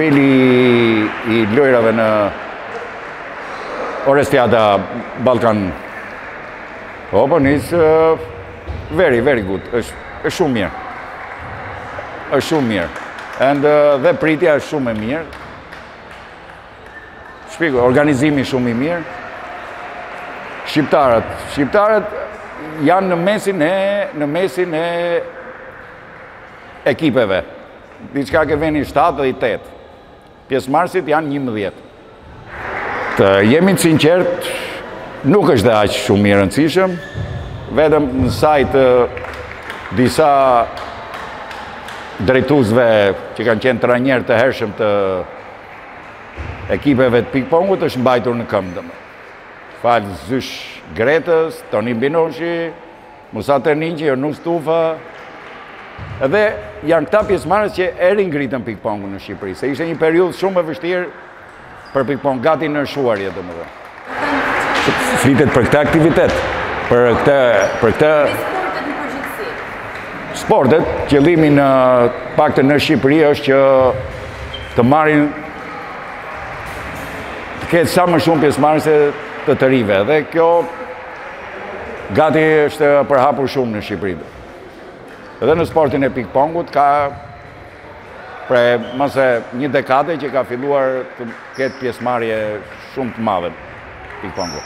niveli i lojrave në Orestiada Balkan Open is very, very good. Është shumë mirë. Është shumë mirë. Dhe pritja është shumë e mirë. Shpjegoj, organizimi shumë i mirë. Shqiptarët janë në mesin e ekipeve. Diçka ke veni 7 dhe 8. Pjesëmarrësit janë 11. Jemi të sinqert, nuk është dhe aq shumë i rëndësishëm, vetëm në sajt disa drejtuesve që kanë qenë trajner të hershëm të ekipeve të pikpongut është mbajtur në këmbë. Falë Zysh Gretës, Toni Binoshi, Musa Terninqi, Ernus Tufa, edhe janë këta pjesëmarrës që e ringritën pikpongun në Shqipëri, se ishte një periudhë shumë e vështirë për pikpong, gati në shuarje domethënë. Flitet për këtë aktivitet, për këtë sportet, qëllimi në paktën në Shqipëri është që të marrin të ketë sa më shumë pjesëmarrëse të rive, dhe kjo gati është përhapur shumë në Shqipëri. Edhe në sportin e pikpongut ka mëse një dekade që ka filluar të ketë pjesëmarrje shumë të madhe pikpongu.